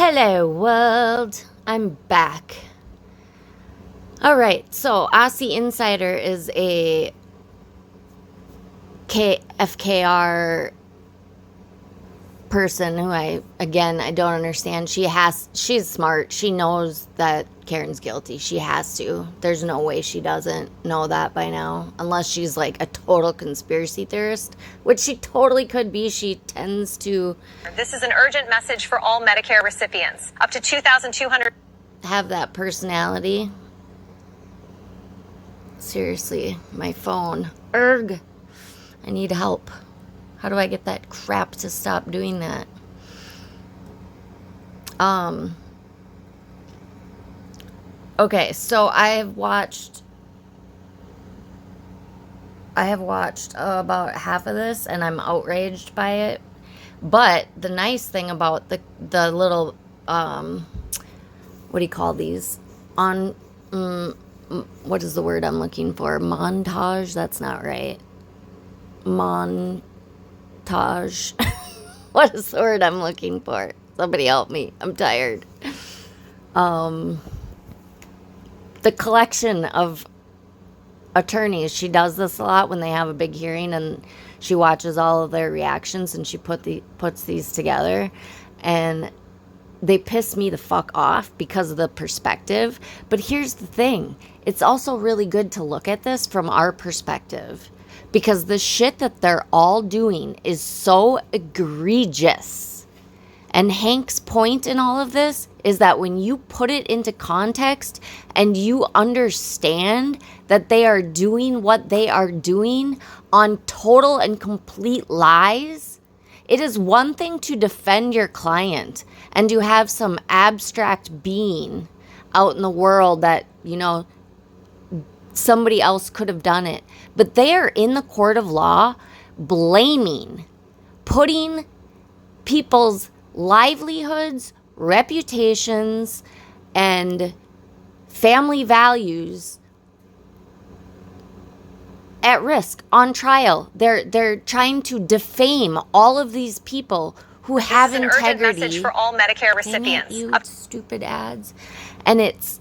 Hello world, I'm back. Alright, so Aussie Insider is a FKR person who I don't understand. She's smart. She knows that Karen's guilty. She has to. There's no way she doesn't know that by now. Unless she's like a total conspiracy theorist, which she totally could be. She tends to. This is an urgent message for all Medicare recipients. Up to 2,200 have that personality. Seriously, my phone. Erg. I need help. How do I get that crap to stop doing that? Okay, so I have watched about half of this, and I'm outraged by it. But the nice thing about the little, what do you call these? What is the word I'm looking for? Montage? That's not right. What is the word I'm looking for? Somebody help me. I'm tired. The collection of attorneys. She does this a lot when they have a big hearing, and she watches all of their reactions, and she puts these together, and they piss me the fuck off because of the perspective. But here's the thing. It's also really good to look at this from our perspective. Because the shit that they're all doing is so egregious. And Hank's point in all of this is that when you put it into context and you understand that they are doing what they are doing on total and complete lies, it is one thing to defend your client and to have some abstract being out in the world that, somebody else could have done it. But they are in the court of law putting people's livelihoods, reputations, and family values at risk on trial. They're trying to defame all of these people who have integrity. An urgent message for all Medicare recipients. Dang it, you stupid ads. And it's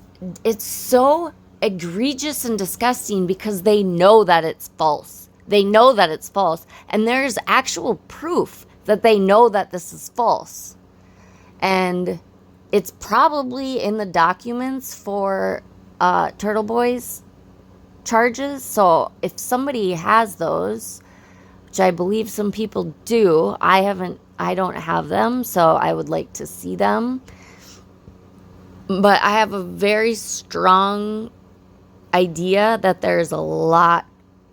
so egregious and disgusting because they know that it's false. They know that it's false. And there's actual proof that they know that this is false. And it's probably in the documents for Turtle Boy's charges. So if somebody has those, which I believe some people do, I don't have them, so I would like to see them. But I have a very strong idea that there's a lot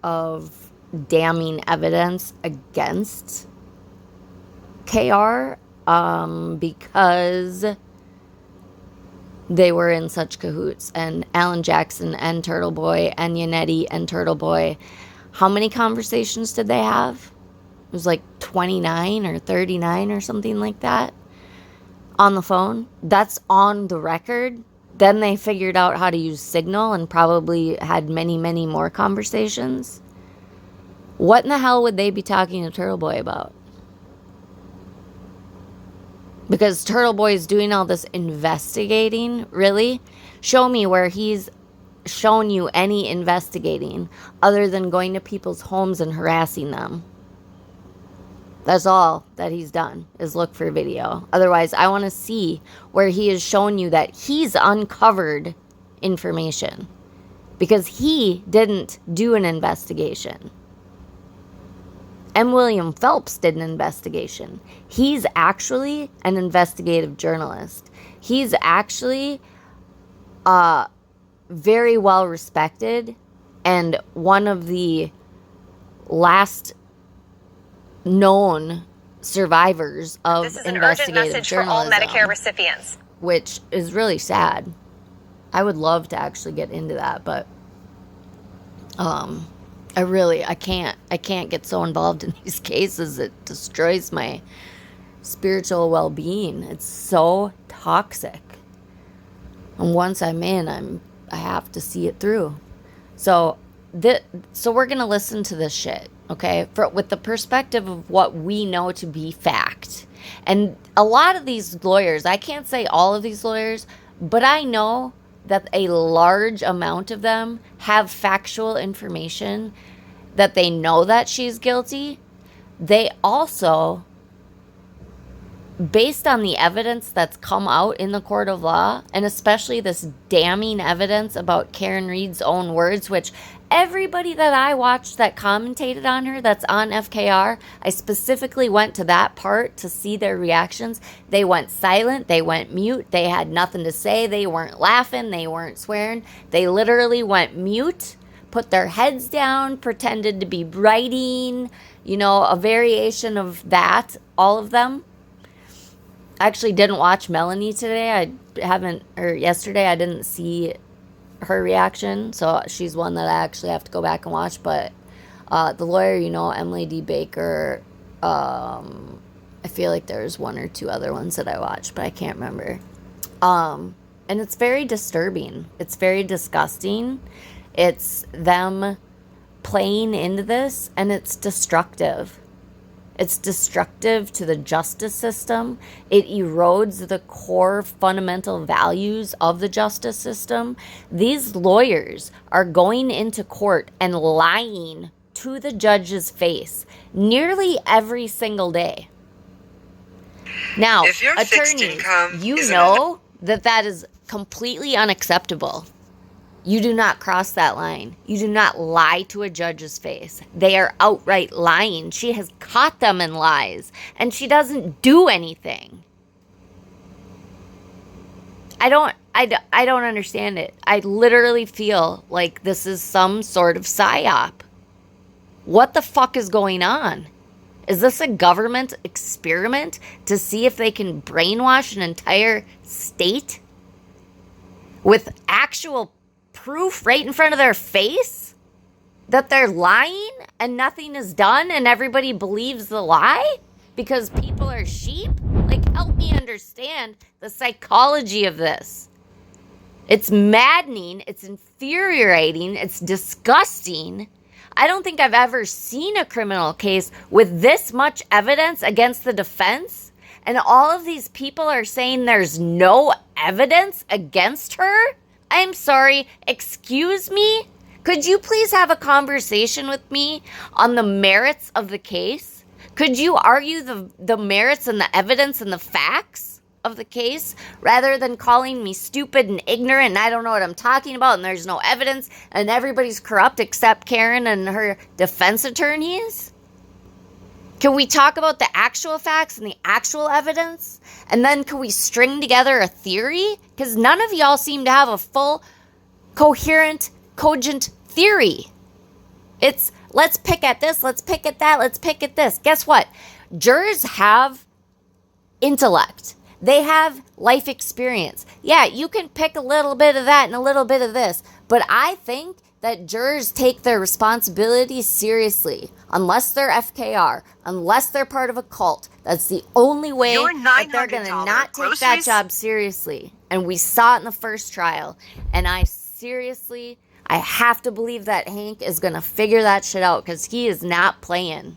of damning evidence against KR because they were in such cahoots. And Alan Jackson and Turtle Boy and Yannetti and Turtle Boy, how many conversations did they have? It was like 29 or 39 or something like that on the phone. That's on the record. Then they figured out how to use Signal and probably had many, many more conversations. What in the hell would they be talking to Turtle Boy about? Because Turtle Boy is doing all this investigating, really? Show me where he's shown you any investigating other than going to people's homes and harassing them. That's all that he's done, is look for video. Otherwise, I want to see where he has shown you that he's uncovered information. Because he didn't do an investigation. And William Phelps did an investigation. He's actually an investigative journalist. He's actually very well respected and one of the last known survivors of This is an investigative urgent message journalism, for all Medicare recipients. which is really sad. I would love to actually get into that, but I can't get so involved in these cases. It destroys my spiritual well-being. It's so toxic. And once I'm in, I have to see it through. So we're gonna listen to this shit, okay? With the perspective of what we know to be fact, And a lot of these lawyers, I can't say all of these lawyers, but I know that a large amount of them have factual information that they know that she's guilty. They also, based on the evidence that's come out in the court of law, and especially this damning evidence about Karen Reed's own words, which everybody that I watched that commentated on her that's on FKR, I specifically went to that part to see their reactions. They went silent, they went mute, they had nothing to say, they weren't laughing, they weren't swearing. They literally went mute, put their heads down, pretended to be writing, you know, a variation of that, all of them. I actually didn't watch Melanie today. Yesterday I didn't see her reaction, so she's one that I actually have to go back and watch. But the lawyer, you know, Emily D. Baker, I feel like there's one or two other ones that I watched, but I can't remember. And it's very disturbing. It's very disgusting. It's them playing into this, and it's destructive. It's destructive to the justice system. It erodes the core fundamental values of the justice system. These lawyers are going into court and lying to the judge's face nearly every single day. Now, if your fixed attorneys, income you know that is completely unacceptable. You do not cross that line. You do not lie to a judge's face. They are outright lying. She has caught them in lies, and she doesn't do anything. I don't understand it. I literally feel like this is some sort of psyop. What the fuck is going on? Is this a government experiment to see if they can brainwash an entire state with actual proof right in front of their face that they're lying and nothing is done and everybody believes the lie because people are sheep? Like, help me understand the psychology of this. It's maddening. It's infuriating. It's disgusting. I don't think I've ever seen a criminal case with this much evidence against the defense, and all of these people are saying there's no evidence against her. I'm sorry, excuse me? Could you please have a conversation with me on the merits of the case? Could you argue the merits and the evidence and the facts of the case rather than calling me stupid and ignorant and I don't know what I'm talking about and there's no evidence and everybody's corrupt except Karen and her defense attorneys? Can we talk about the actual facts and the actual evidence? And then can we string together a theory? Because none of y'all seem to have a full, coherent, cogent theory. It's, let's pick at this, let's pick at that, let's pick at this. Guess what? Jurors have intellect. They have life experience. Yeah, you can pick a little bit of that and a little bit of this. But I think that jurors take their responsibilities seriously. Unless they're FKR, unless they're part of a cult. That's the only way that they're going to not take that job seriously. And we saw it in the first trial. And I have to believe that Hank is going to figure that shit out because he is not playing.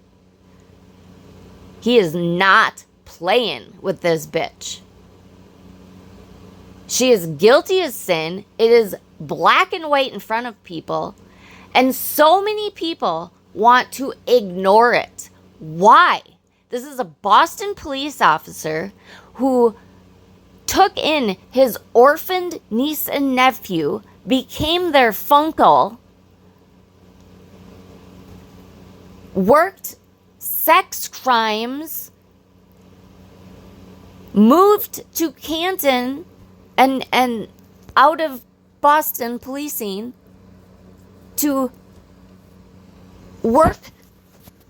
He is not playing with this bitch. She is guilty as sin. It is black and white in front of people. And so many people want to ignore it. Why? This is a Boston police officer who took in his orphaned niece and nephew, became their funkle, worked sex crimes, moved to Canton and out of Boston policing to work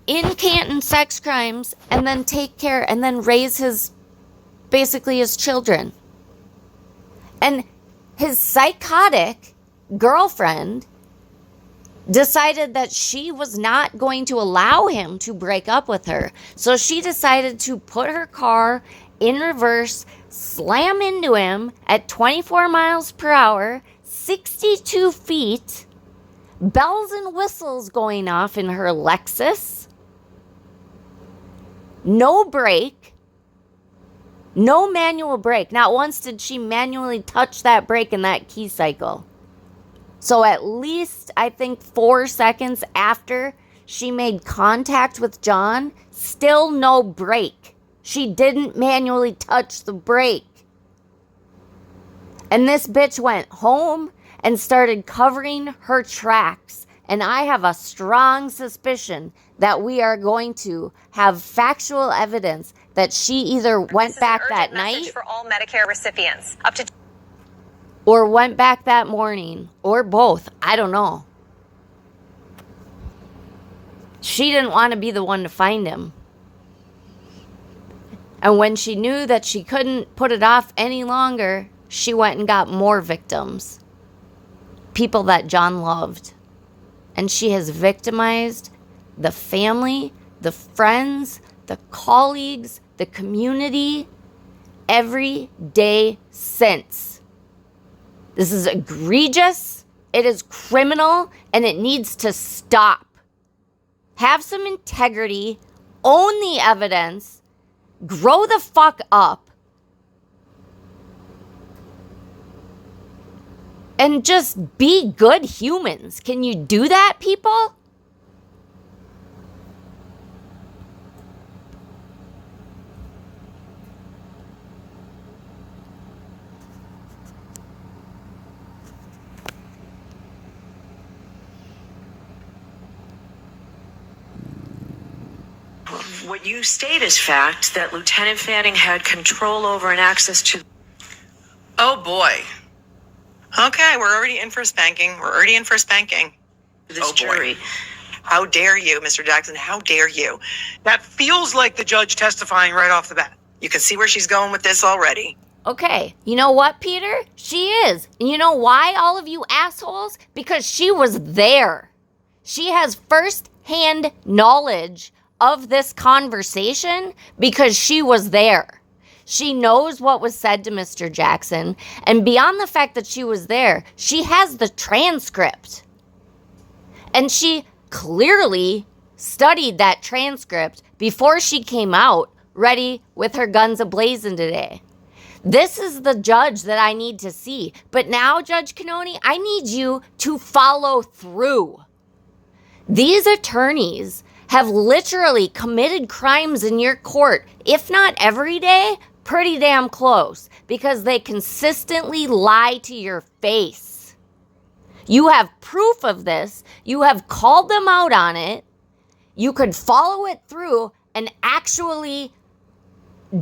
in Canton sex crimes and then take care and then raise his children. And his psychotic girlfriend decided that she was not going to allow him to break up with her. So she decided to put her car in reverse, slam into him at 24 miles per hour, 62 feet, bells and whistles going off in her Lexus, no brake, No manual brake. Not once did she manually touch that brake in that key cycle. So at least, I think, 4 seconds after she made contact with John, still no brake. She didn't manually touch the brake. And this bitch went home and started covering her tracks. And I have a strong suspicion that we are going to have factual evidence that she either went back that night for all Medicare recipients. Up to or went back that morning, or both. I don't know. She didn't want to be the one to find him. And when she knew that she couldn't put it off any longer, she went and got more victims. People that John loved. And she has victimized the family, the friends, the colleagues, the community, every day since. This is egregious, it is criminal, and it needs to stop. Have some integrity, own the evidence, grow the fuck up, and just be good humans. Can you do that, people? What you state is fact, that Lieutenant Fanning had control over and access to... Oh boy. Okay, we're already in for spanking. this jury. How dare you, Mr. Jackson? How dare you? That feels like the judge testifying right off the bat. You can see where she's going with this already. Okay, you know what, Peter? She is. And you know why, all of you assholes? Because she was there. She has first-hand knowledge of this conversation because she was there. She knows what was said to Mr. Jackson, and beyond the fact that she was there, she has the transcript. And she clearly studied that transcript before she came out ready with her guns ablazing today. This is the judge that I need to see. But now, Judge Cannoni, I need you to follow through. These attorneys have literally committed crimes in your court, if not every day, pretty damn close, because they consistently lie to your face. You have proof of this. You have called them out on it. You could follow it through and actually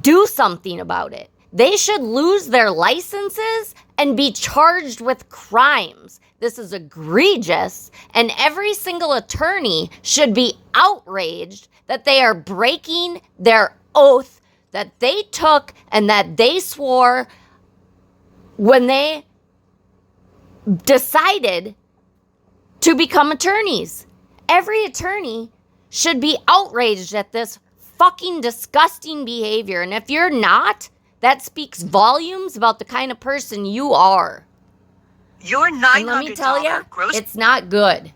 do something about it. They should lose their licenses and be charged with crimes. This is egregious, and every single attorney should be outraged that they are breaking their oath that they took and that they swore when they decided to become attorneys. Every attorney should be outraged at this fucking disgusting behavior, and if you're not, that speaks volumes about the kind of person you are. Your $900 And let me tell you, gross... it's not good.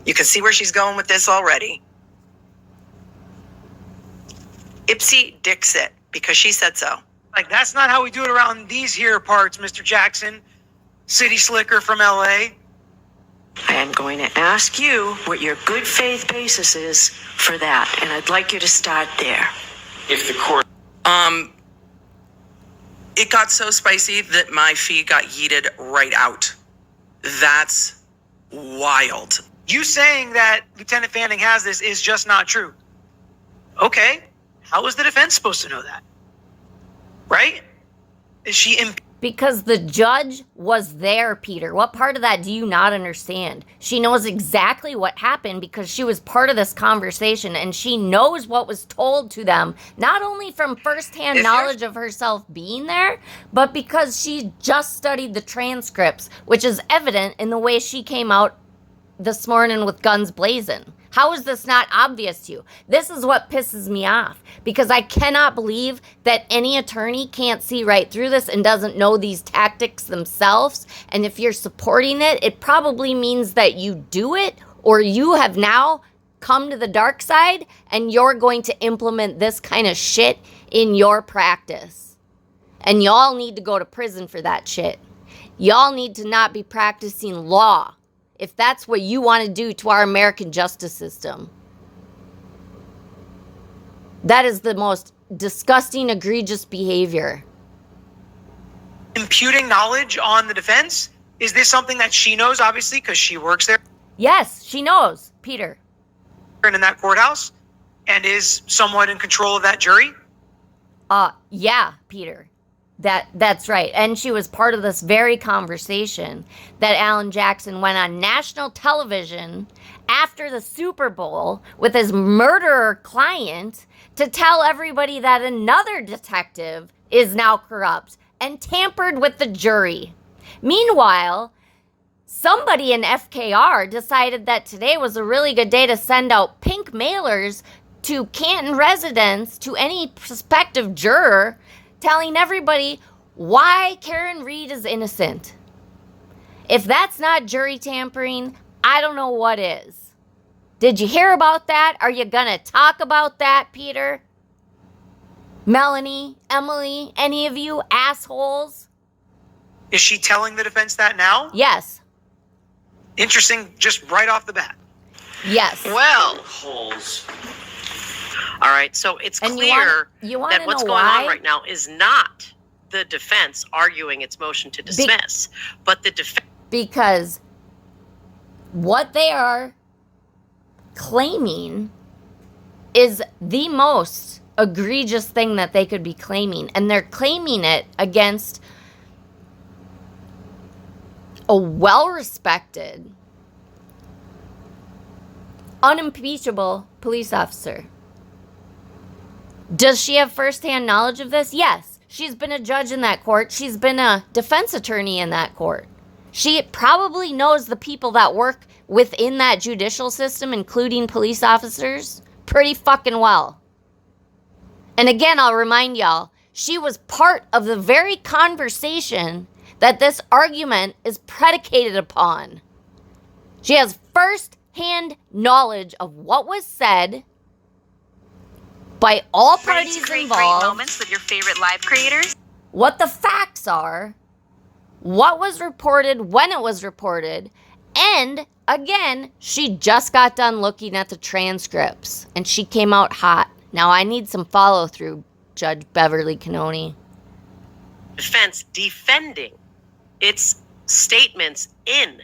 You can see where she's going with this already. Ipsy Dixit, because she said so. Like, that's not how we do it around these here parts, Mr. Jackson. City slicker from LA. I am going to ask you what your good faith basis is for that, and I'd like you to start there. If the court... It got so spicy that my feed got yeeted right out. That's wild. You saying that Lieutenant Fanning has this is just not true. Okay, how was the defense supposed to know that? Right? Is she Because the judge was there, Peter. What part of that do you not understand? She knows exactly what happened because she was part of this conversation, and she knows what was told to them, not only from firsthand knowledge of herself being there, but because she just studied the transcripts, which is evident in the way she came out this morning with guns blazing. How is this not obvious to you? This is what pisses me off, because I cannot believe that any attorney can't see right through this and doesn't know these tactics themselves. And if you're supporting it, it probably means that you do it, or you have now come to the dark side and you're going to implement this kind of shit in your practice. And y'all need to go to prison for that shit. Y'all need to not be practicing law if that's what you want to do to our American justice system. That is the most disgusting, egregious behavior. Imputing knowledge on the defense? Is this something that she knows, obviously, because she works there Yes, she knows, Peter. and in that courthouse and is somewhat in control of that jury? Yeah, Peter. That's right. And she was part of this very conversation that Alan Jackson went on national television after the Super Bowl with his murderer client to tell everybody that another detective is now corrupt and tampered with the jury. Meanwhile, somebody in FKR decided that today was a really good day to send out pink mailers to Canton residents, to any prospective juror, telling everybody why Karen Reed is innocent. If that's not jury tampering, I don't know what is. Did you hear about that? Are you gonna talk about that, Peter? Melanie, Emily, any of you assholes? Is she telling the defense that now? Yes. Interesting, just right off the bat. Yes. Well, all right, so it's And clear you wanna that what's know going why? on right now is not the defense arguing its motion to dismiss, but the defense. Because what they are claiming is the most egregious thing that they could be claiming. And they're claiming it against a well-respected, unimpeachable police officer. Does she have firsthand knowledge of this? Yes. She's been a judge in that court. She's been a defense attorney in that court. She probably knows the people that work within that judicial system, including police officers, pretty fucking well. And again, I'll remind y'all, she was part of the very conversation that this argument is predicated upon. She has first-hand knowledge of what was said by all parties Great involved, moments with your favorite live creators. what the facts are, what was reported, when it was reported, and again, she just got done looking at the transcripts and she came out hot. Now I need some follow through, Judge Beverly Canoni. Defense defending its statements in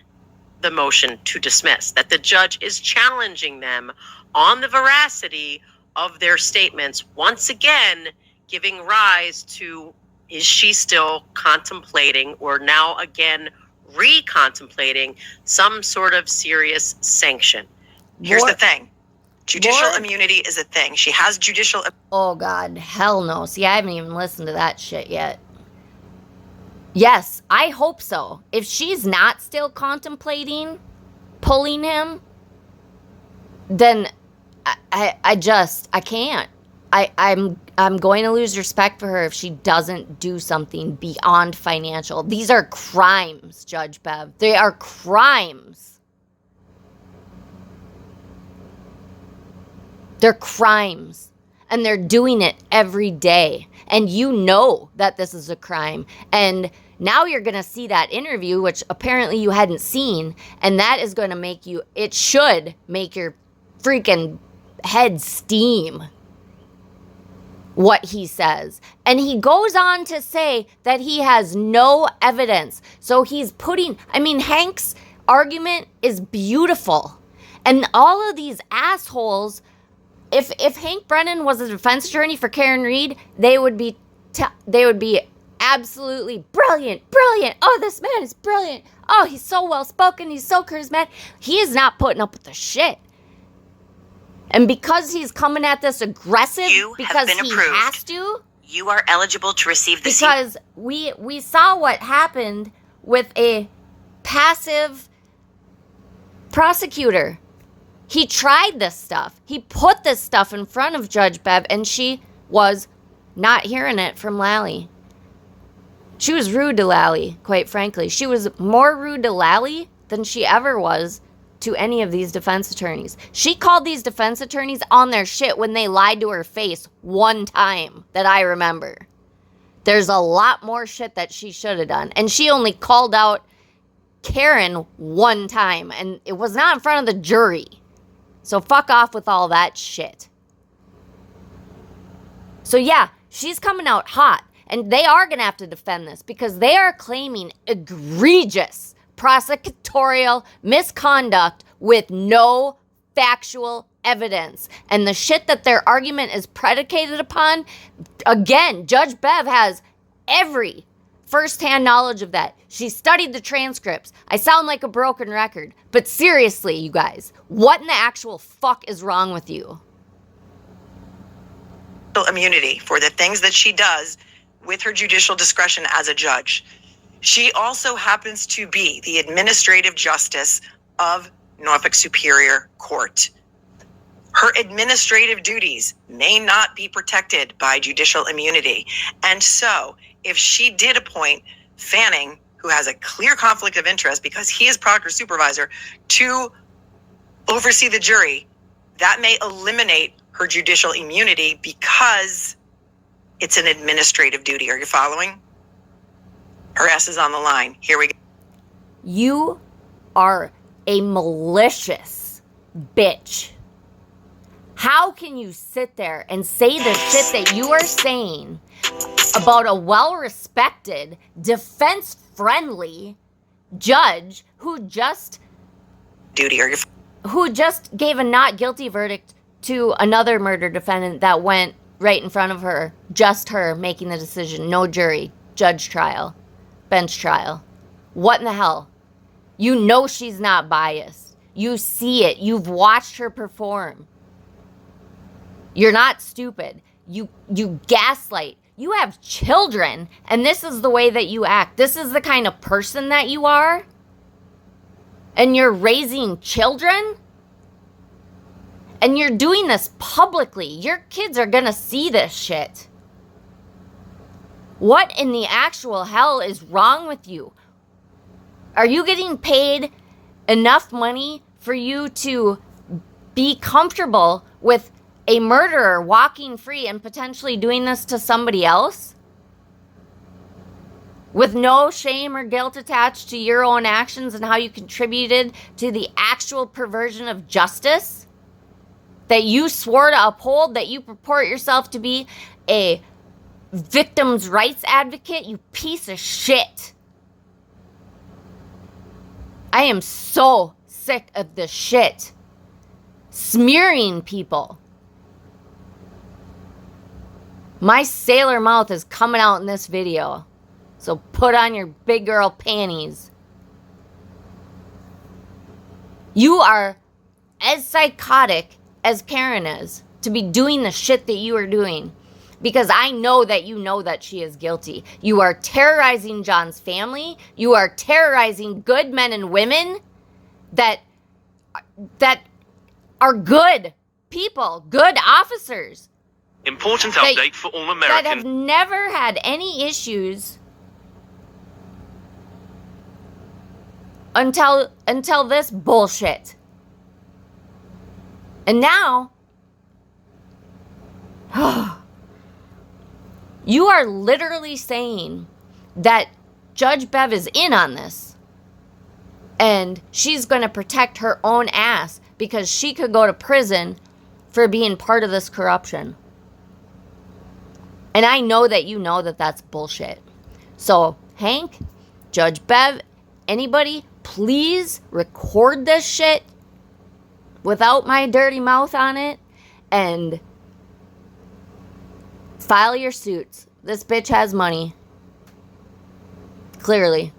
the motion to dismiss, that the judge is challenging them on the veracity of their statements, once again giving rise to, is she still contemplating or now again recontemplating some sort of serious sanction? Here's More- the thing. Judicial more- immunity is a thing. She has judicial. Oh God, hell no. See, I haven't even listened to that shit yet. Yes, I hope so. If she's not still contemplating pulling him, then I can't. I'm going to lose respect for her if she doesn't do something beyond financial. These are crimes, Judge Bev. They are crimes. They're crimes. And they're doing it every day. And you know that this is a crime. And now you're going to see that interview, which apparently you hadn't seen. And that is going to make you, it should make your freaking head steam. What he says. And he goes on to say that he has no evidence. So he's putting, Hank's argument is beautiful. And all of these assholes, if Hank Brennan was a defense attorney for Karen Reed, they would be absolutely brilliant. Oh, this man is brilliant. Oh, he's so well spoken. He's so charismatic. He is not putting up with the shit. And because he's coming at this aggressive, You have because been he approved. has to, You are eligible to receive the because we saw what happened with a passive prosecutor. He tried this stuff. He put this stuff in front of Judge Bev, and she was not hearing it from Lally. She was rude to Lally, quite frankly. She was more rude to Lally than she ever was to any of these defense attorneys. She called these defense attorneys on their shit when they lied to her face one time that I remember. There's a lot more shit that she should have done. And she only called out Karen one time, and it was not in front of the jury. So fuck off with all that shit. So yeah, she's coming out hot, and they are going to have to defend this because they are claiming egregious prosecutorial misconduct with no factual evidence. And the shit that their argument is predicated upon, again, Judge Bev has every firsthand knowledge of that. She studied the transcripts. I sound like a broken record, but seriously, you guys, what in the actual fuck is wrong with you? Immunity for the things that she does with her judicial discretion as a judge. She also happens to be the administrative justice of Norfolk Superior Court. Her administrative duties may not be protected by judicial immunity. And so, if she did appoint Fanning, who has a clear conflict of interest because he is Proctor's supervisor, to oversee the jury, that may eliminate her judicial immunity because it's an administrative duty. Are you following? Her ass is on the line. Here we go. You are a malicious bitch. How can you sit there and say the shit that you are saying about a well-respected, defense-friendly judge who just gave a not guilty verdict to another murder defendant that went right in front of her, just her making the decision, no jury, judge trial, bench trial. What in the hell? You know she's not biased. You see it. You've watched her perform. You're not stupid. You gaslight. You have children, and this is the way that you act. This is the kind of person that you are. And you're raising children? And you're doing this publicly. Your kids are gonna see this shit. What in the actual hell is wrong with you? Are you getting paid enough money for you to be comfortable with a murderer walking free and potentially doing this to somebody else? With no shame or guilt attached to your own actions and how you contributed to the actual perversion of justice that you swore to uphold, that you purport yourself to be a victim's rights advocate, you piece of shit. I am so sick of this shit. Smearing people. My sailor mouth is coming out in this video. So put on your big girl panties. You are as psychotic as Karen is to be doing the shit that you are doing. Because I know that she is guilty. You are terrorizing John's family. You are terrorizing good men and women that are good people, good officers. Important update for all Americans. That have never had any issues until this bullshit. And now, you are literally saying that Judge Bev is in on this. And she's going to protect her own ass because she could go to prison for being part of this corruption. And I know that you know that that's bullshit. So, Hank, Judge Bev, anybody, please record this shit without my dirty mouth on it and file your suits. This bitch has money. Clearly.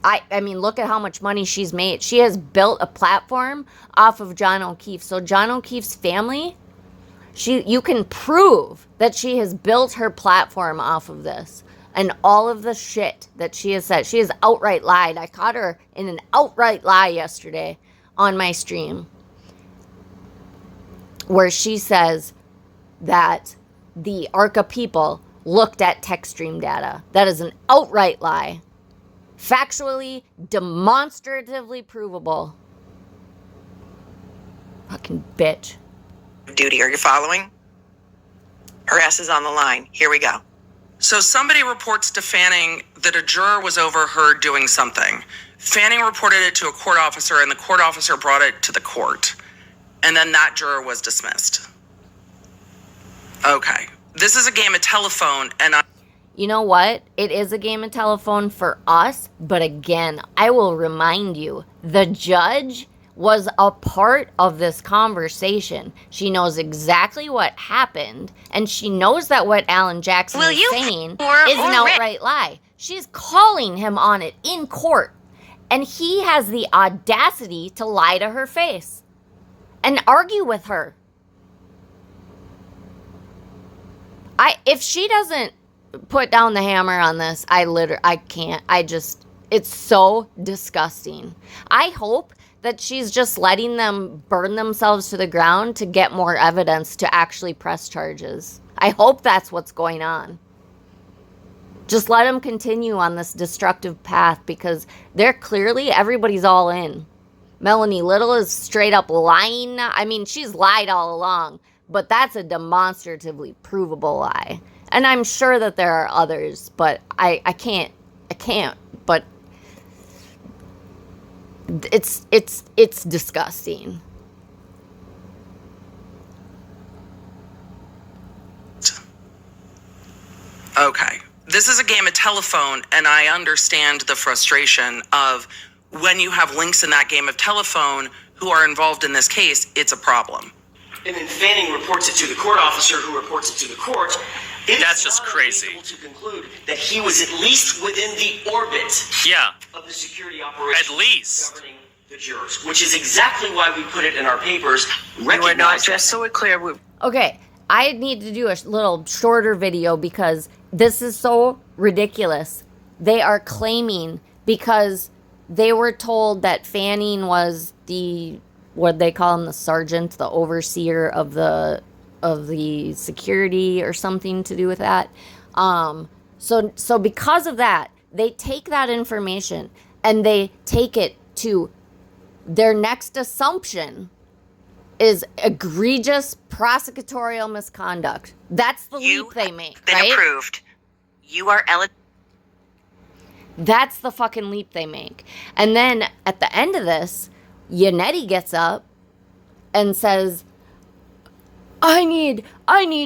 I mean, look at how much money she's made. She has built a platform off of John O'Keefe. So John O'Keefe's family, you can prove that she has built her platform off of this. And all of the shit that she has said. She has outright lied. I caught her in an outright lie yesterday on my stream, where she says that the ARCA people looked at text stream data. That is an outright lie. Factually, demonstratively provable. Fucking bitch. Duty. Are you following? Her ass is on the line. Here we go. So somebody reports to Fanning that a juror was overheard doing something. Fanning reported it to a court officer, and the court officer brought it to the court. And then that juror was dismissed. Okay. This is a game of telephone, and You know what? It is a game of telephone for us, but again, I will remind you, the judge was a part of this conversation. She knows exactly what happened, and she knows that what Alan Jackson is saying is an outright lie. She's calling him on it in court, and he has the audacity to lie to her face and argue with her. If she doesn't put down the hammer on this, I can't. It's so disgusting. I hope that she's just letting them burn themselves to the ground to get more evidence to actually press charges. I hope that's what's going on. Just let them continue on this destructive path, because everybody's all in. Melanie Little is straight up lying. I mean, she's lied all along, but that's a demonstratively provable lie. And I'm sure that there are others, but I can't, but it's disgusting. okay. This is a game of telephone, and I understand the frustration of when you have links in that game of telephone who are involved in this case, it's a problem. And then Fanning reports it to the court officer, who reports it to the court. That's just crazy. To conclude that he was at least within the orbit of the security operations At least. governing the jurors, which is exactly why we put it in our papers. We're not, just so we're clear. Okay, I need to do a little shorter video because this is so ridiculous. They are claiming, because they were told that Fanning was what they call him, the sergeant, the overseer of the security, or something to do with that. So because of that, they take that information and they take it to their next assumption is egregious prosecutorial misconduct. That's the leap they make, Been right? approved. You are eligible. That's the fucking leap they make. And then at the end of this, Yannetti gets up and says, I need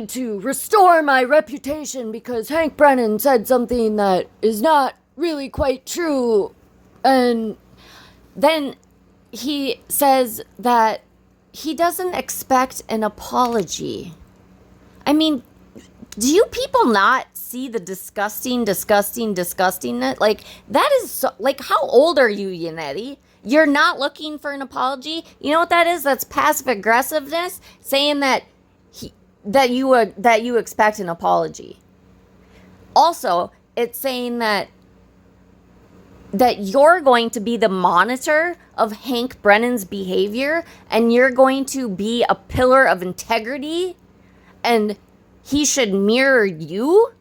to restore my reputation because Hank Brennan said something that is not really quite true. And then he says that he doesn't expect an apology. I mean, do you people not see the disgustingness? Like, that is so, like, how old are you, Yannetti? You're not looking for an apology? You know what that is? That's passive aggressiveness, saying that you expect an apology. Also, it's saying that you're going to be the monitor of Hank Brennan's behavior, and you're going to be a pillar of integrity, and he should mirror you?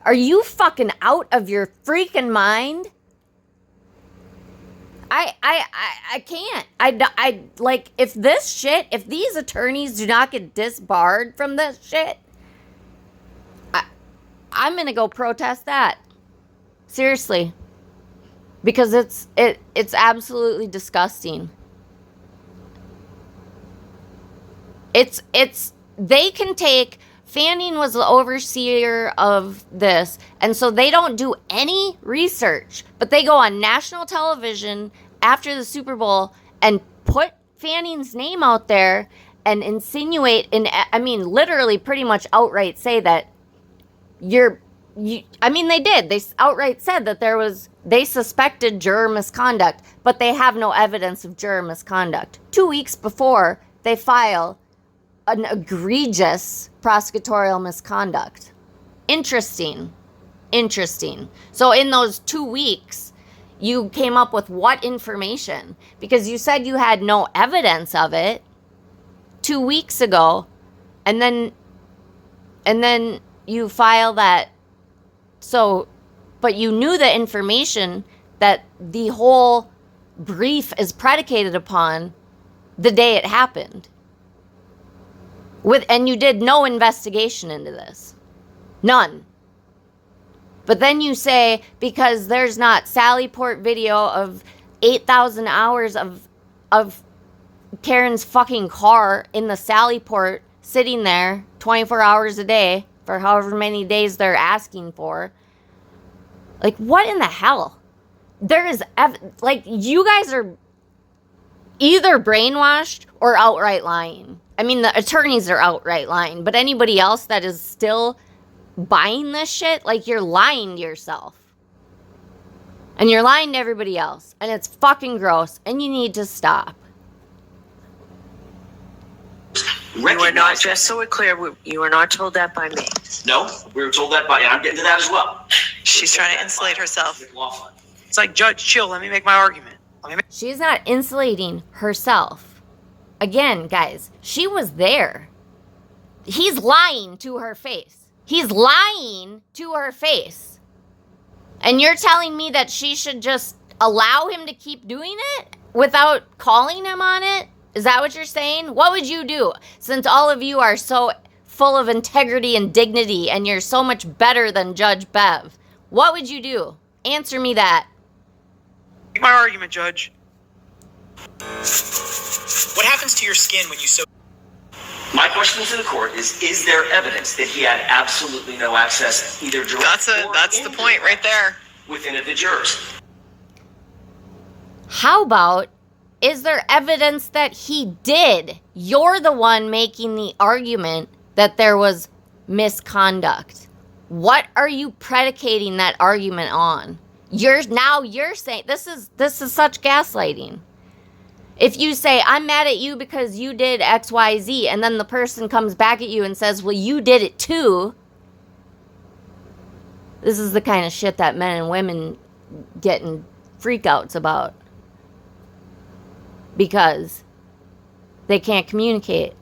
Are you fucking out of your freaking mind? I can't. I like, if these attorneys do not get disbarred from this shit, I'm gonna go protest that. Seriously. Because it's absolutely disgusting. They can take, Fanning was the overseer of this, and so they don't do any research, but they go on national television after the Super Bowl and put Fanning's name out there and insinuate, literally pretty much outright say that they did. They outright said that they suspected juror misconduct, but they have no evidence of juror misconduct. 2 weeks before they file an egregious prosecutorial misconduct. Interesting. So in those 2 weeks, you came up with what information? Because you said you had no evidence of it 2 weeks ago, and then you file that. So, but you knew the information that the whole brief is predicated upon the day it happened. And you did no investigation into this. None. But then you say, because there's not Sallyport video of 8,000 hours of Karen's fucking car in the Sallyport sitting there 24 hours a day for however many days they're asking for. Like, what in the hell? There is, you guys are either brainwashed or outright lying. I mean, the attorneys are outright lying, but anybody else that is still buying this shit, like, you're lying to yourself. And you're lying to everybody else. And it's fucking gross, and you need to stop. You were not, just so we're clear, you were not told that by me. No, we were told that by, and I'm getting to that as well. She's trying to insulate herself. It's like, Judge, chill. Let me make my argument. She's not insulating herself. Again, guys, she was there. He's lying to her face. He's lying to her face. And you're telling me that she should just allow him to keep doing it without calling him on it? Is that what you're saying? What would you do? Since all of you are so full of integrity and dignity and you're so much better than Judge Bev, what would you do? Answer me that. Make my argument, Judge. What happens to your skin when you soak? My question to the court is there evidence that he had absolutely no access, either direct That's the point right there. with any of the jurors? How about, is there evidence that he did? You're the one making the argument that there was misconduct. What are you predicating that argument on? You're saying this is such gaslighting. If you say, I'm mad at you because you did XYZ, and then the person comes back at you and says, well, you did it too. This is the kind of shit that men and women get in freakouts about. Because they can't communicate.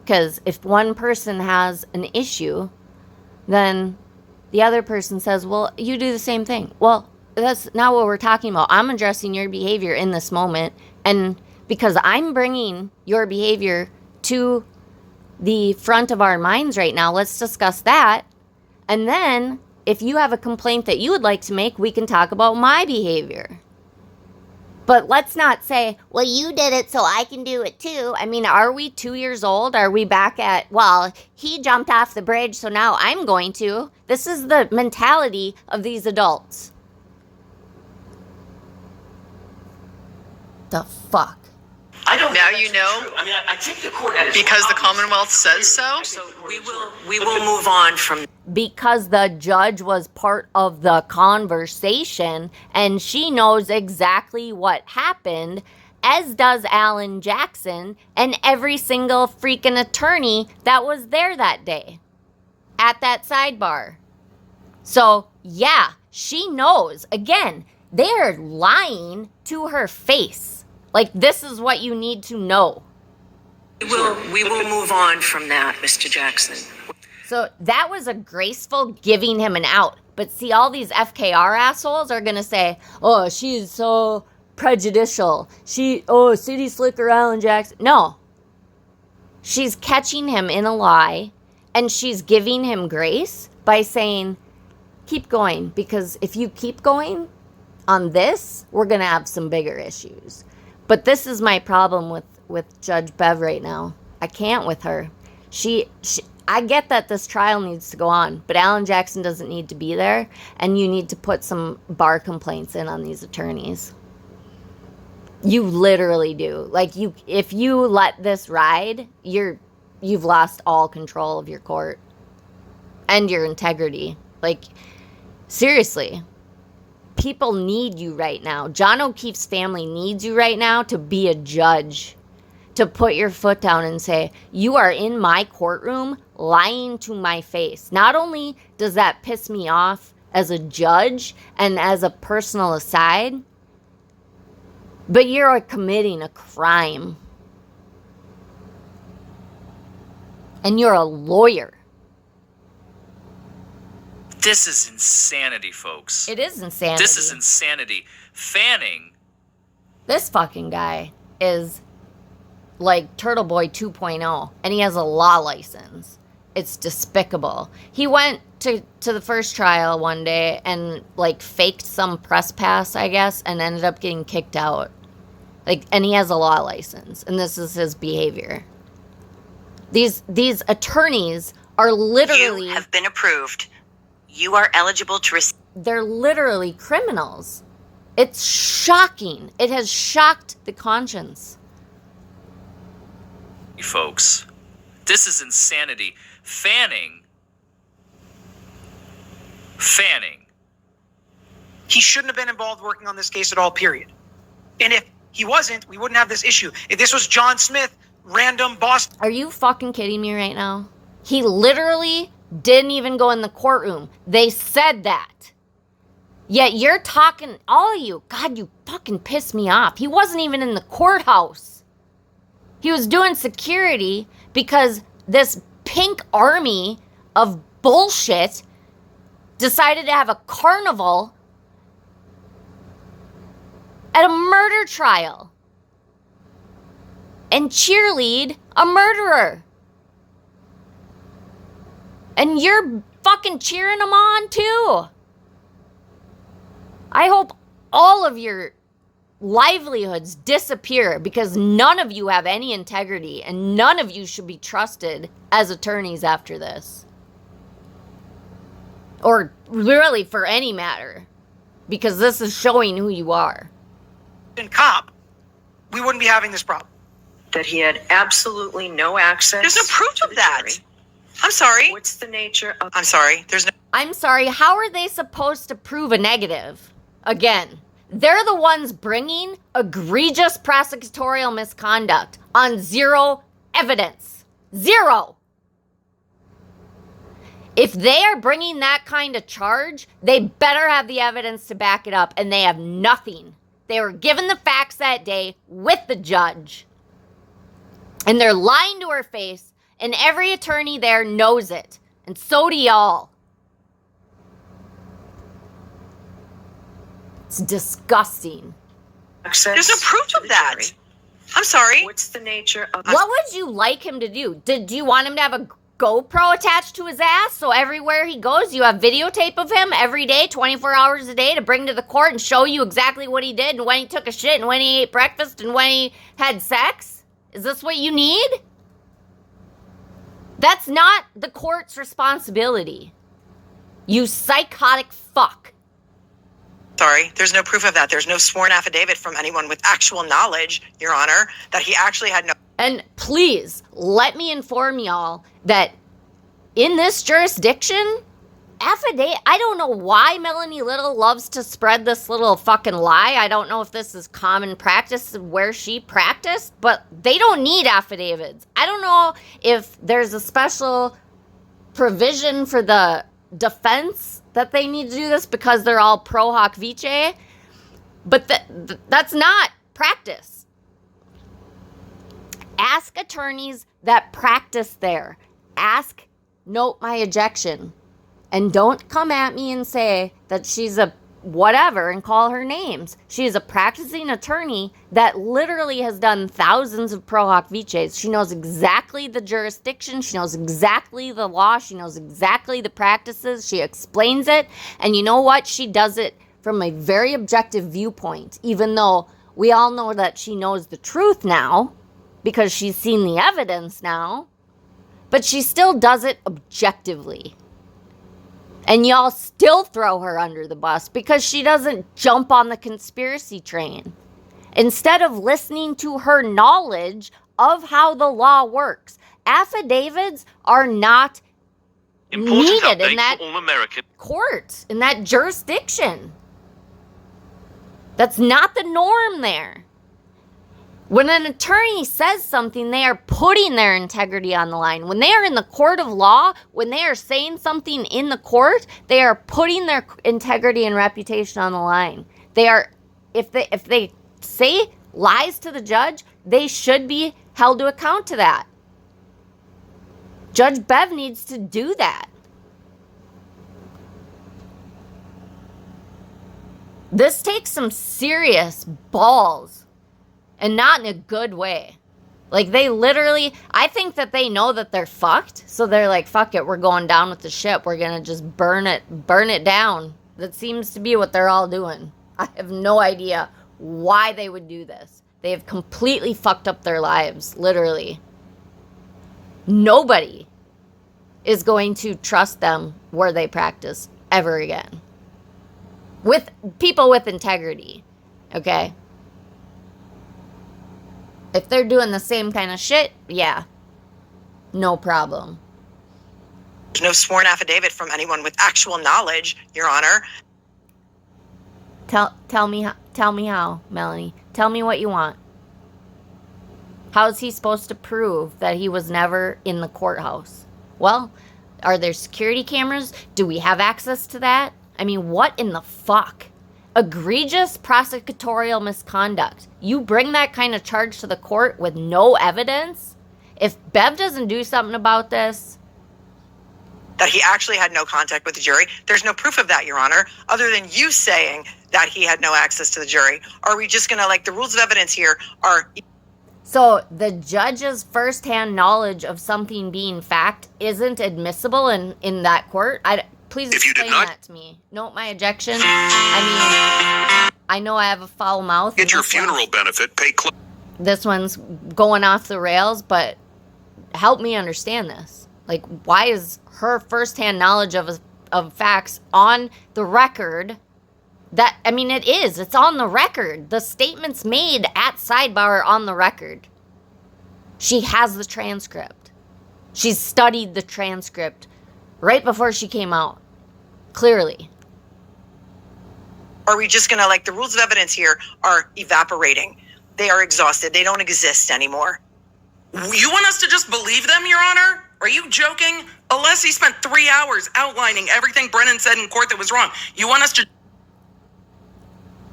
Because if one person has an issue, then the other person says, well, you do the same thing. Well, that's not what we're talking about. I'm addressing your behavior in this moment. And because I'm bringing your behavior to the front of our minds right now, let's discuss that. And then if you have a complaint that you would like to make, we can talk about my behavior. But let's not say, well, you did it, so I can do it too. I mean, are we 2 years old? Are we back at, well, he jumped off the bridge, so now I'm going to. This is the mentality of these adults. The fuck? I don't Now know you know. I mean, I take the court at its Because the word. Commonwealth says so. So we will move on from. Because the judge was part of the conversation and she knows exactly what happened, as does Alan Jackson and every single freaking attorney that was there that day at that sidebar. So, yeah, she knows. Again, they're lying to her face. Like, this is what you need to know. We will move on from that, Mr. Jackson. So that was a graceful giving him an out. But see, all these FKR assholes are going to say, oh, she's so prejudicial. City Slicker Alan Jackson. No. She's catching him in a lie, and she's giving him grace by saying, keep going. Because if you keep going on this, we're going to have some bigger issues. But this is my problem with Judge Bev right now. I can't with her. I get that this trial needs to go on, but Alan Jackson doesn't need to be there, and you need to put some bar complaints in on these attorneys. You literally do. Like, if you let this ride, you've lost all control of your court and your integrity. Like, seriously. People need you right now. John O'Keefe's family needs you right now to be a judge, to put your foot down and say, you are in my courtroom lying to my face. Not only does that piss me off as a judge and as a personal aside, but you're committing a crime. And you're a lawyer. This is insanity, folks. It is insanity. This is insanity. Fanning. This fucking guy is like Turtle Boy 2.0, and he has a law license. It's despicable. He went to the first trial one day and like faked some press pass, I guess, and ended up getting kicked out. Like, and he has a law license, and this is his behavior. These attorneys are literally... You have been approved. You are eligible to receive... They're literally criminals. It's shocking. It has shocked the conscience. Folks, this is insanity. Fanning. He shouldn't have been involved working on this case at all, period. And if he wasn't, we wouldn't have this issue. If this was John Smith, random boss... Are you fucking kidding me right now? He literally didn't even go in the courtroom. They said that. Yet you're talking, all of you, God, you fucking piss me off. He wasn't even in the courthouse. He was doing security because this pink army of bullshit decided to have a carnival at a murder trial and cheerlead a murderer. And you're fucking cheering them on too. I hope all of your livelihoods disappear because none of you have any integrity and none of you should be trusted as attorneys after this. Or really for any matter. Because this is showing who you are. Cop, we wouldn't be having this problem. That he had absolutely no access. There's no proof of that. I'm sorry. What's the nature of... I'm sorry. There's no... I'm sorry, how are they supposed to prove a negative? Again, they're the ones bringing egregious prosecutorial misconduct on zero evidence. Zero. If they are bringing that kind of charge, they better have the evidence to back it up, and they have nothing. They were given the facts that day with the judge. And they're lying to her face, and every attorney there knows it. And so do y'all. It's disgusting. There's no proof of that. I'm sorry. What's the nature of... What would you like him to do? Do you want him to have a GoPro attached to his ass so everywhere he goes you have videotape of him every day, 24 hours a day to bring to the court and show you exactly what he did and when he took a shit and when he ate breakfast and when he had sex? Is this what you need? That's not the court's responsibility. You psychotic fuck. Sorry, there's no proof of that. There's no sworn affidavit from anyone with actual knowledge, Your Honor, that he actually had no... And please, let me inform y'all that in this jurisdiction, affidavit, I don't know why Melanie Little loves to spread this little fucking lie. I don't know if this is common practice where she practiced, but they don't need affidavits. I don't know if there's a special provision for the defense that they need to do this because they're all pro hoc vice, but that's not practice. Ask attorneys that practice there. Ask, note my ejection. And don't come at me and say that she's a whatever and call her names. She is a practicing attorney that literally has done thousands of pro hoc vices. She knows exactly the jurisdiction. She knows exactly the law. She knows exactly the practices. She explains it. And you know what? She does it from a very objective viewpoint, even though we all know that she knows the truth now because she's seen the evidence now. But she still does it objectively. And y'all still throw her under the bus because she doesn't jump on the conspiracy train. Instead of listening to her knowledge of how the law works. Affidavits are not needed in that court, in that jurisdiction. That's not the norm there. When an attorney says something, they are putting their integrity on the line. When they are in the court of law, when they are saying something in the court, they are putting their integrity and reputation on the line. They are, if they say lies to the judge, they should be held to account to that. Judge Bev needs to do that. This takes some serious balls. And not in a good way. Like, they literally, I think that they know that they're fucked. So they're like, fuck it, we're going down with the ship. We're going to just burn it down. That seems to be what they're all doing. I have no idea why they would do this. They have completely fucked up their lives, literally. Nobody is going to trust them where they practice ever again. With people with integrity, okay? If they're doing the same kind of shit, yeah, no problem. There's no sworn affidavit from anyone with actual knowledge, Your Honor. Tell me how, Melanie. Tell me what you want. How is he supposed to prove that he was never in the courthouse? Well, are there security cameras? Do we have access to that? I mean, what in the fuck? Egregious prosecutorial misconduct. You bring that kind of charge to the court with no evidence? If Bev doesn't do something about this... That he actually had no contact with the jury. There's no proof of that, Your Honor, other than you saying that he had no access to the jury. Are we just going to, like, the rules of evidence here are... So the judge's firsthand knowledge of something being fact isn't admissible in that court? Please explain that to me. Note my objection. I mean, I know I have a foul mouth. Get your funeral benefit, pay close. This one's going off the rails, but help me understand this. Like, why is her firsthand knowledge of facts on the record? That, I mean, it's on the record. The statements made at sidebar are on the record. She has the transcript. She's studied the transcript right before she came out. Clearly. Are we just going to, like, the rules of evidence here are evaporating. They are exhausted. They don't exist anymore. You want us to just believe them, Your Honor? Are you joking? Alessi spent 3 hours outlining everything Brennan said in court that was wrong. You want us to...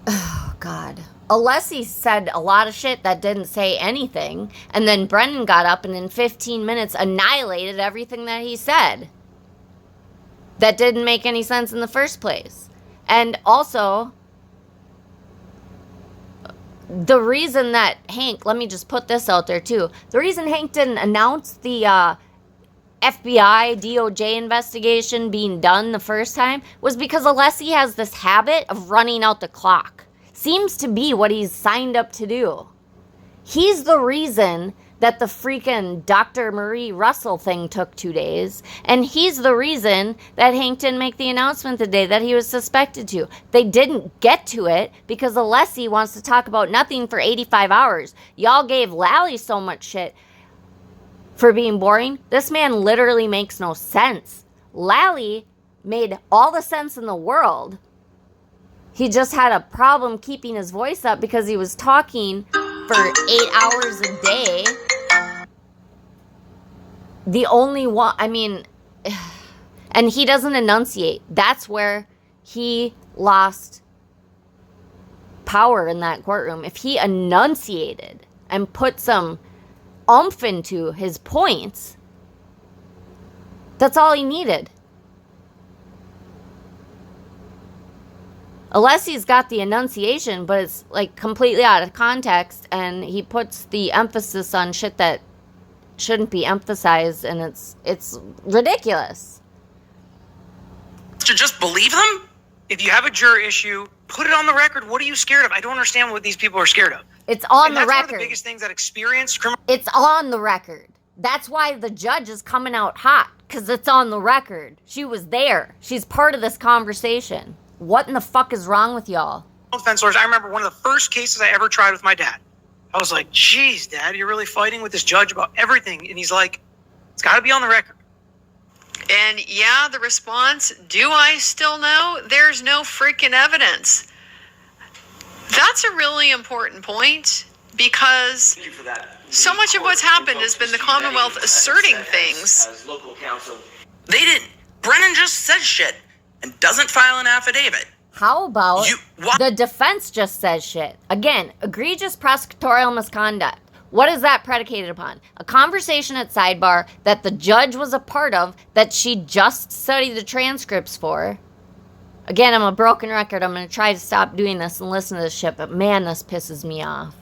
Oh, God. Alessi said a lot of shit that didn't say anything, and then Brennan got up and in 15 minutes annihilated everything that he said. That didn't make any sense in the first place. And also, the reason that Hank, let me just put this out there too. The reason Hank didn't announce the FBI, DOJ investigation being done the first time was because Alessi has this habit of running out the clock. Seems to be what he's signed up to do. He's the reason that the freaking Dr. Marie Russell thing took 2 days, and he's the reason that Hank didn't make the announcement the day that he was suspected to. They didn't get to it because Alessi wants to talk about nothing for 85 hours. Y'all gave Lally so much shit for being boring. This man literally makes no sense. Lally made all the sense in the world. He just had a problem keeping his voice up because he was talking for 8 hours a day. The only one, I mean, and he doesn't enunciate. That's where he lost power in that courtroom. If he enunciated and put some oomph into his points, that's all he needed. Alessi's got the enunciation, but it's like completely out of context, and he puts the emphasis on shit that shouldn't be emphasized, and it's ridiculous. To just believe them? If you have a juror issue, put it on the record. What are you scared of? I don't understand what these people are scared of. It's on the record. record. One of the biggest things that experienced criminal. It's on the record. That's why the judge is coming out hot, because it's on the record. She was there. She's part of this conversation. What in the fuck is wrong with y'all? Defense lawyers, I remember one of the first cases I ever tried with my dad. I was like, geez, Dad, you're really fighting with this judge about everything. And he's like, it's got to be on the record. And yeah, the response, do I still know? There's no freaking evidence. That's a really important point, because so much of what's happened has been the Commonwealth asserting things. As local counsel. They didn't. Brennan just says shit and doesn't file an affidavit. How about the defense just says shit? Again, egregious prosecutorial misconduct. What is that predicated upon? A conversation at sidebar that the judge was a part of, that she just studied the transcripts for. Again, I'm a broken record. I'm going to try to stop doing this and listen to this shit, but man, this pisses me off.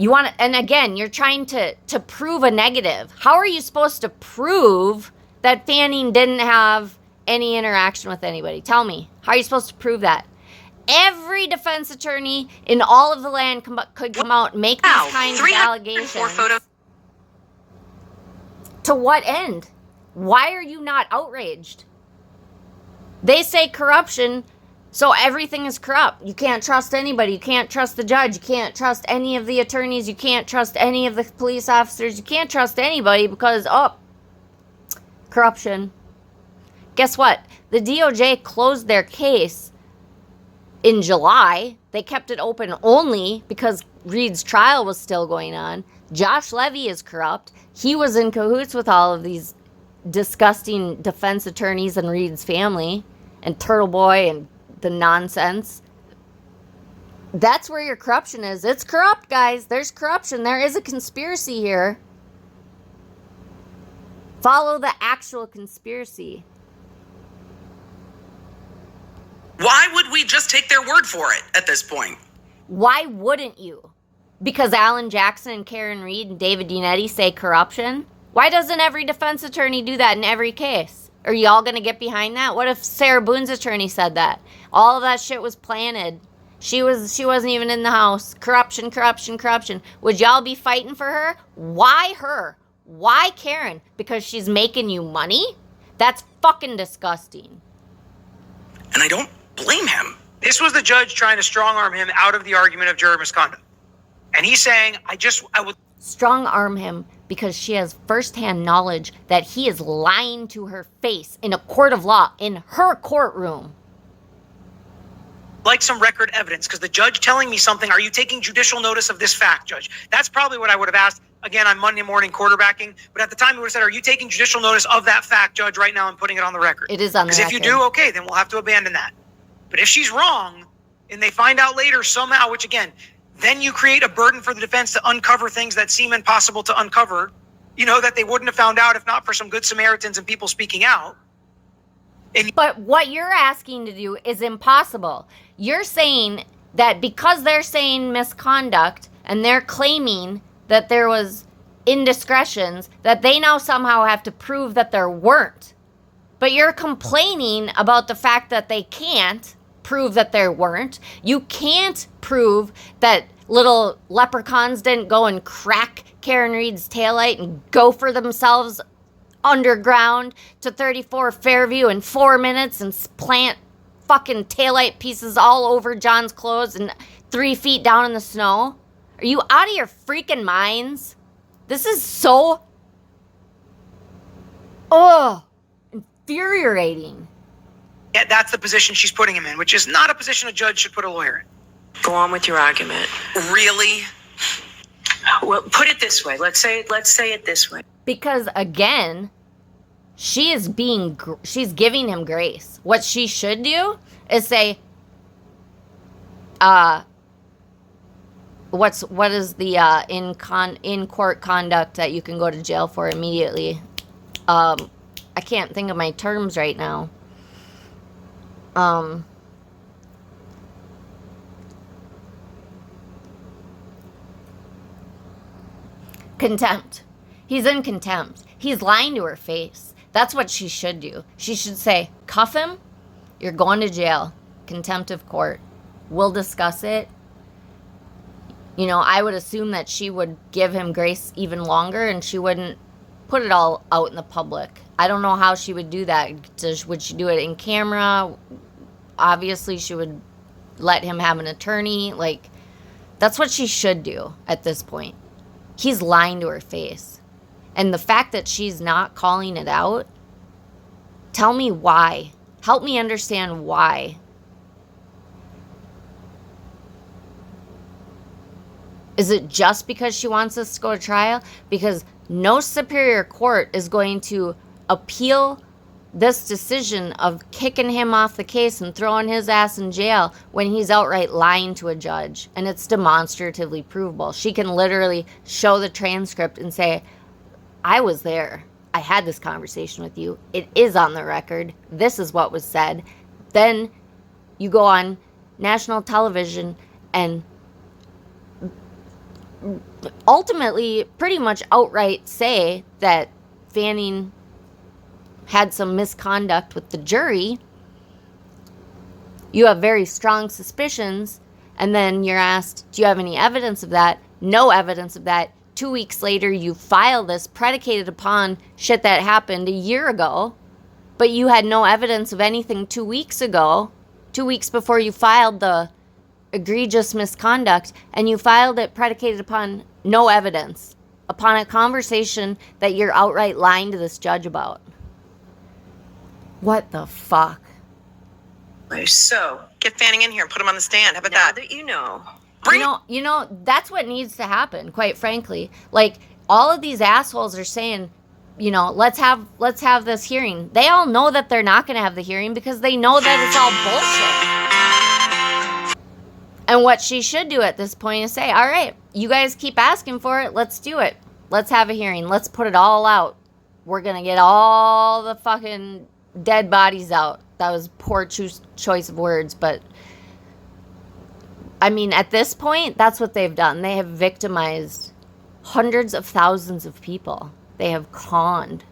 You want to, and again, you're trying to prove a negative. How are you supposed to prove that Fanning didn't have any interaction with anybody? Tell me. How are you supposed to prove that? Every defense attorney in all of the land could come out and make these kinds of allegations. To what end? Why are you not outraged? They say corruption, so everything is corrupt. You can't trust anybody. You can't trust the judge. You can't trust any of the attorneys. You can't trust any of the police officers. You can't trust anybody because, corruption. Guess what? The DOJ closed their case in July. They kept it open only because Reed's trial was still going on. Josh Levy is corrupt. He was in cahoots with all of these disgusting defense attorneys and Reed's family and Turtle Boy and the nonsense. That's where your corruption is. It's corrupt, guys. There's corruption. There is a conspiracy here. Follow the actual conspiracy. Why would we just take their word for it at this point? Why wouldn't you? Because Alan Jackson and Karen Reed and David Dinetti say corruption? Why doesn't every defense attorney do that in every case? Are y'all going to get behind that? What if Sarah Boone's attorney said that? All of that shit was planted. She wasn't even in the house. Corruption, corruption, corruption. Would y'all be fighting for her? Why her? Why Karen? Because she's making you money? That's fucking disgusting. And I don't blame him. This was the judge trying to strong arm him out of the argument of juror misconduct. And he's saying, I would strong arm him because she has firsthand knowledge that he is lying to her face in a court of law, in her courtroom. like some record evidence, because the judge telling me something, are you taking judicial notice of this fact, Judge? That's probably what I would have asked. Again, I'm Monday morning quarterbacking, but at the time he would have said, are you taking judicial notice of that fact, Judge, right now and putting it on the record? It is on the record. Because if you do, okay, then we'll have to abandon that. But if she's wrong, and they find out later somehow, which again, then you create a burden for the defense to uncover things that seem impossible to uncover, you know, that they wouldn't have found out if not for some good Samaritans and people speaking out. But what you're asking to do is impossible. You're saying that because they're saying misconduct and they're claiming that there was indiscretions, that they now somehow have to prove that there weren't. But you're complaining about the fact that they can't prove that there weren't. You can't prove that little leprechauns didn't go and crack Karen Reed's taillight and go for themselves underground to 34 Fairview in 4 minutes and plant fucking taillight pieces all over John's clothes and 3 feet down in the snow. Are you out of your freaking minds? This is so infuriating. Yeah, that's the position she's putting him in, which is not a position a judge should put a lawyer in. Go on with your argument. Really? Well, put it this way. Let's say it this way. Because again, she's giving him grace. What she should do is say, what is the in court conduct that you can go to jail for immediately? I can't think of my terms right now. Contempt. He's in contempt. He's lying to her face. That's what she should do. She should say, cuff him. You're going to jail. Contempt of court. We'll discuss it. You know, I would assume that she would give him grace even longer and she wouldn't put it all out in the public. I don't know how she would do that. Would she do it in camera? Obviously, she would let him have an attorney. Like, that's what she should do at this point. He's lying to her face. And the fact that she's not calling it out, tell me why. Help me understand why. Is it just because she wants us to go to trial? Because no superior court is going to appeal this decision of kicking him off the case and throwing his ass in jail when he's outright lying to a judge. And it's demonstratively provable. She can literally show the transcript and say, I was there. I had this conversation with you. It is on the record. This is what was said. Then you go on national television and ultimately pretty much outright say that Fanning had some misconduct with the jury, you have very strong suspicions, and then you're asked, do you have any evidence of that? No evidence of that. 2 weeks later, you file this predicated upon shit that happened a year ago, but you had no evidence of anything 2 weeks ago, 2 weeks before you filed the egregious misconduct, and you filed it predicated upon no evidence, upon a conversation that you're outright lying to this judge about. What the fuck? So, get Fanning in here and put him on the stand. How about that? Now that you know. You know, that's what needs to happen, quite frankly. Like, all of these assholes are saying, you know, let's have this hearing. They all know that they're not going to have the hearing because they know that it's all bullshit. And what she should do at this point is say, all right, you guys keep asking for it. Let's do it. Let's have a hearing. Let's put it all out. We're going to get all the fucking dead bodies out. That was poor choice of words, but I mean, at this point, that's what they've done. They have victimized hundreds of thousands of people. They have conned.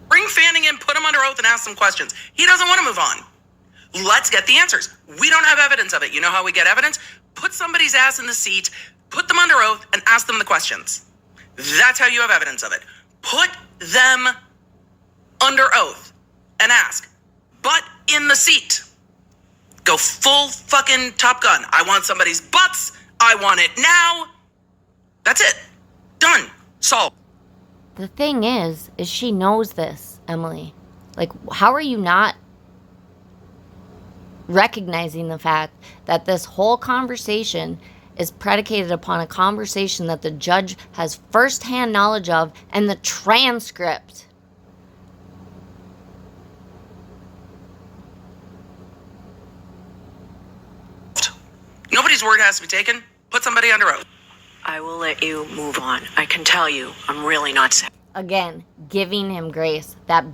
Bring Fanning in, put him under oath, and ask some questions. He doesn't want to move on. Let's get the answers. We don't have evidence of it. You know how we get evidence? Put somebody's ass in the seat, put them under oath, and ask them the questions. That's how you have evidence of it. Put them under oath and ask, but in the seat. Go full fucking Top Gun. I want somebody's butts. I want it now. That's it. Done. Solved. The thing is she knows this, Emily. Like, how are you not recognizing the fact that this whole conversation is predicated upon a conversation that the judge has firsthand knowledge of and the transcript? Nobody's word has to be taken. Put somebody under oath. I will let you move on. I can tell you, I'm really not Again, giving him grace. That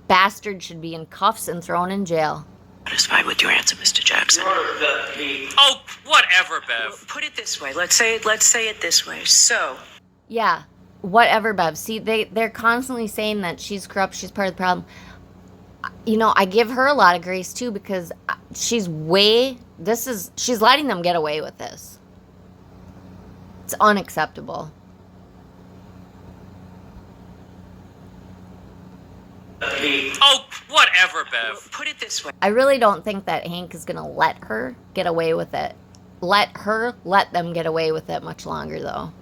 bastard should be in cuffs and thrown in jail. satisfied with your answer, Mr. Jackson. Oh, whatever, Bev. Put it this way. Let's say it this way. So, Yeah, whatever, Bev. See, they're constantly saying that she's corrupt, she's part of the problem. You know, I give her a lot of grace, too, because she's letting them get away with this. It's unacceptable. Oh, whatever, Bev. put it this way. I really don't think that Hank is going to let her get away with it. Let them get away with it much longer, though.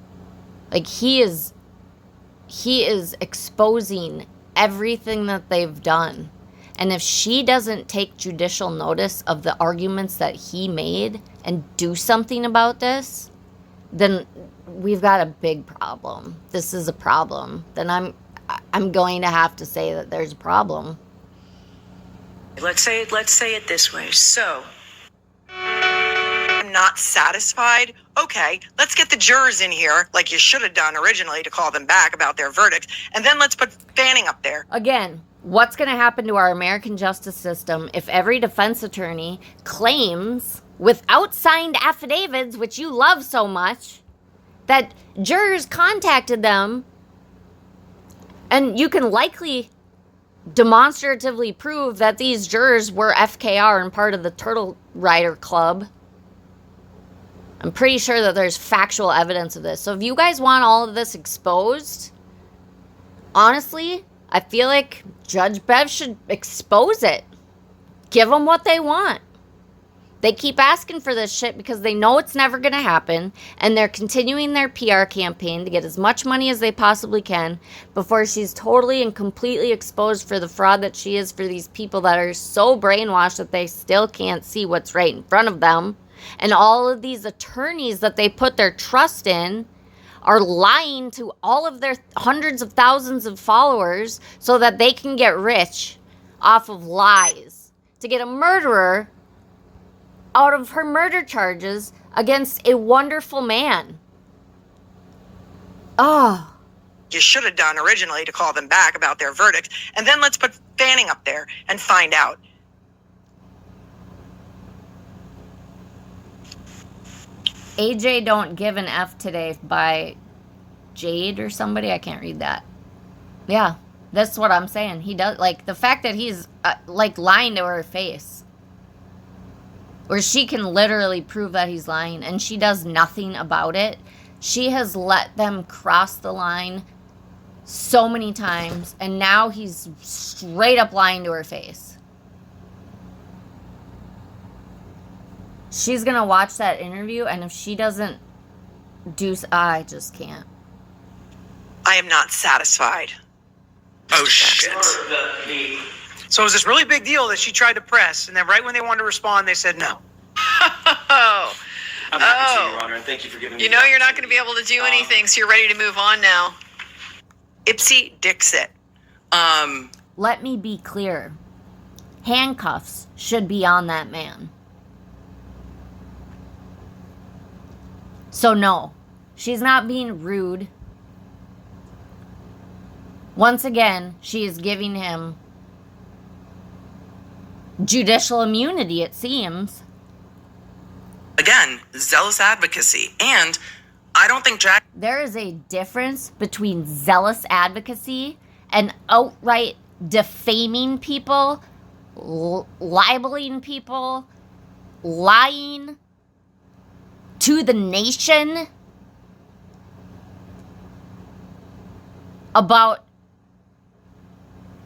Like, he is exposing everything that they've done. And if she doesn't take judicial notice of the arguments that he made and do something about this, then we've got a big problem. This is a problem. Then I'm going to have to say that there's a problem. Let's say it this way. So, I'm not satisfied. Okay, let's get the jurors in here, like you should have done originally, to call them back about their verdicts, and then let's put Fanning up there. Again, what's going to happen to our American justice system if every defense attorney claims, without signed affidavits, which you love so much, that jurors contacted them, and you can likely demonstratively prove that these jurers were FKR and part of the Turtle Rider Club. I'm pretty sure that there's factual evidence of this. So if you guys want all of this exposed, honestly, I feel like Judge Bev should expose it. Give them what they want. They keep asking for this shit because they know it's never going to happen, and they're continuing their PR campaign to get as much money as they possibly can before she's totally and completely exposed for the fraud that she is for these people that are so brainwashed that they still can't see what's right in front of them. And all of these attorneys that they put their trust in are lying to all of their hundreds of thousands of followers so that they can get rich off of lies to get a murderer out of her murder charges against a wonderful man. Oh. You should have done originally to call them back about their verdicts, and then let's put Fanning up there and find out. AJ Don't Give an F Today by Jade or somebody. I can't read that. Yeah, that's what I'm saying. He does, like, the fact that he's, like, lying to her face. Where she can literally prove that he's lying, and she does nothing about it. She has let them cross the line so many times, and now he's straight up lying to her face. She's gonna watch that interview, and if she doesn't do, I just can't. I am not satisfied. Oh, shit. So it was this really big deal that she tried to press, and then right when they wanted to respond, they said no. Oh. I'm happy to, Your Honor, and thank you for giving me You know you're not going to be able to do anything, so you're ready to move on now. Ipsy Dixit. Let me be clear. Handcuffs should be on that man. So no, she's not being rude. Once again, she is giving him judicial immunity, it seems. Again, zealous advocacy. And I don't think Jack... There is a difference between zealous advocacy and outright defaming people, libeling people, lying to the nation about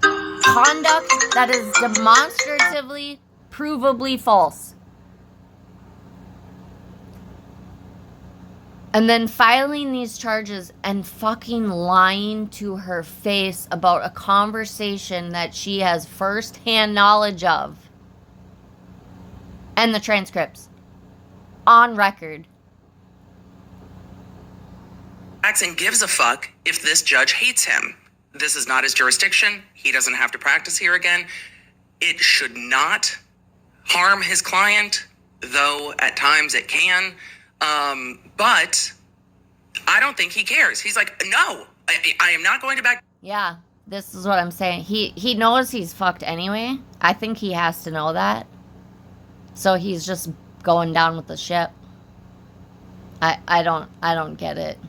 conduct that is demonstratively, provably false. And then filing these charges and fucking lying to her face about a conversation that she has first-hand knowledge of. And the transcripts. On record. Jackson gives a fuck if this judge hates him. This is not his jurisdiction. He doesn't have to practice here again. It should not harm his client, though at times it can. But I don't think he cares. He's like, no, I am not going to back. Yeah, this is what I'm saying. He knows he's fucked anyway. I think he has to know that. So he's just going down with the ship. I don't get it.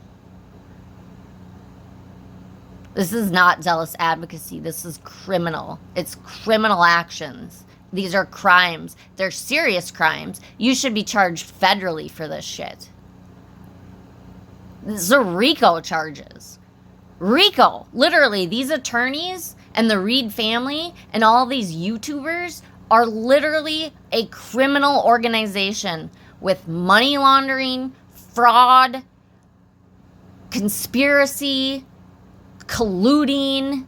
This is not zealous advocacy. This is criminal. It's criminal actions. These are crimes. They're serious crimes. You should be charged federally for this shit. These are RICO charges. RICO. Literally, these attorneys and the Reed family and all these YouTubers are literally a criminal organization with money laundering, fraud, conspiracy, colluding,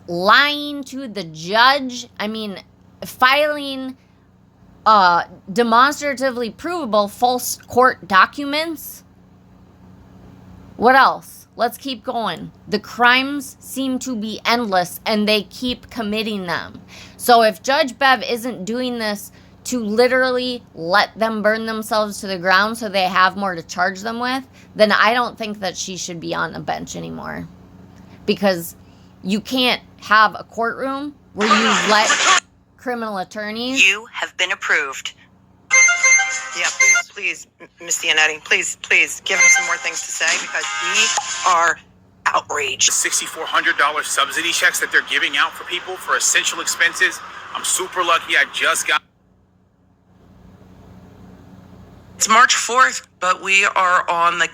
lying to the judge. I mean, filing demonstratively provable false court documents. What else? Let's keep going. The crimes seem to be endless and they keep committing them. So if Judge Bev isn't doing this to literally let them burn themselves to the ground so they have more to charge them with, then I don't think that she should be on a bench anymore. Because you can't have a courtroom where you let criminal attorneys... You have been approved. Yeah, please, Miss Dianetti, please give him some more things to say because we are outraged. $6,400 subsidy checks that they're giving out for people for essential expenses. I'm super lucky I just got... It's March 4th, but we are on the